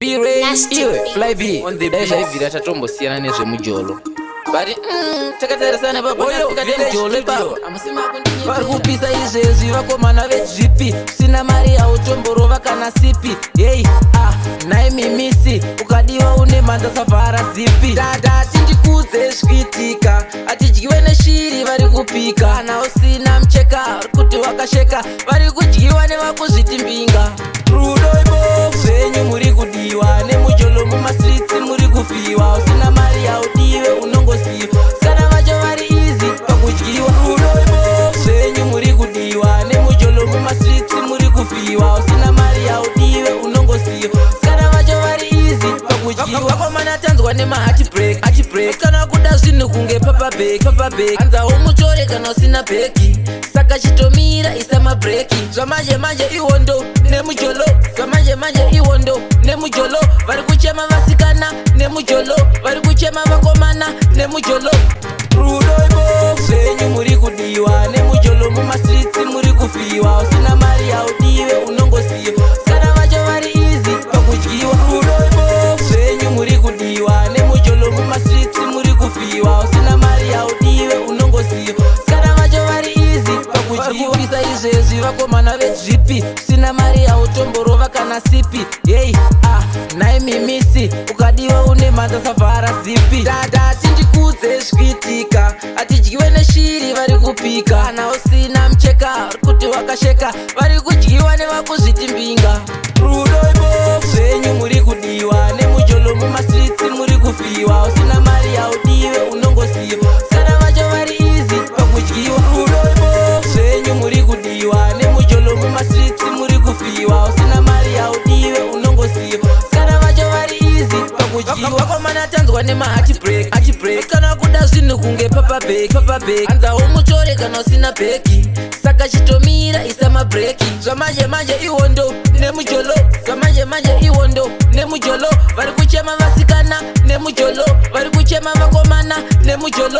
Fly B on the beach hivi ratatombosiyana nezvemujolo bari takatarisana papasika demujolo baba vari kupisa izvezvi vakomana veGP usina mari yautomborova kana sipi hey nai mimisi ukadiwa une mhanza savhara zipi dada tindikudze zvikiitika atidyiwe neshiri vari kupika kana usina mucheka vari kuti wakasheka vari kudyiwa nevakuzviti mbinga rudo ibovu zvenyu muri kudiwa nemujolo mumastreets muri kufiwa usina mari yaudiwe unongosiwa kana vacho vari easy pakudyiwa rudo ibovu zvenyu muri kudiwa nemujolo mumastreets muri kufiwa usina mari yaudiwe unongosiwa kana vacho vari easy pakudyiwa vakomana tanzwa nemahati break kana kuda zvinhu kunge papabek hanzawo muchore kana usina bheki saka chitomira isa mabreki zvamanje manje iwondo nemujolo zvamanje manje iwondo nemujolo vari kuchema vasikana nemujolo vari kuchema vakomana nemujolo rudo ibovu zvenyu muri kudiwa nemujolo mumastreets muri kufiwa usina mari yaudiwe unongosiwa kana vacho vari easy pakudyiwa rudo ibovu zvenyu muri kudiwa nemujolo mumastreets muri kufiwa usina mari yaudiwe unongosiwa kana vacho vari easy pakudyiwa izvezvi vakomana veGP usina mari yautomborova kana sipi hey nai mimisi ukadiwa une mhanza savhara zipi dada tindikudze zvikiitika atidyiwe neshiri vari kupika kana usina mucheka vari kuti wakasheka vari kudyiwa nevakuzviti mbinga rudo ibovu zvenyu muri kudiwa nemujolo mumastreets muri kufiwa usina mari yaudiwe unongosiwa kana vacho vari easy pakudyiwa rudo ibovu zvenyu muri kudiwa nemujolo mumastreets muri kufiwa usina mari yaudiwe unongosiwa kana vacho vari easy pakudyiwa vakomana tanzwa nemahati break kana kuda zvinhu kunge papabek hanzawo muchore kana usina bheki saka chitomira isa mabreki zvamanje manje iwondo nemujolo zvamanje manje iwondo nemujolo vari kuchema vasikana nemujolo vari kuchema vakomana nemujolo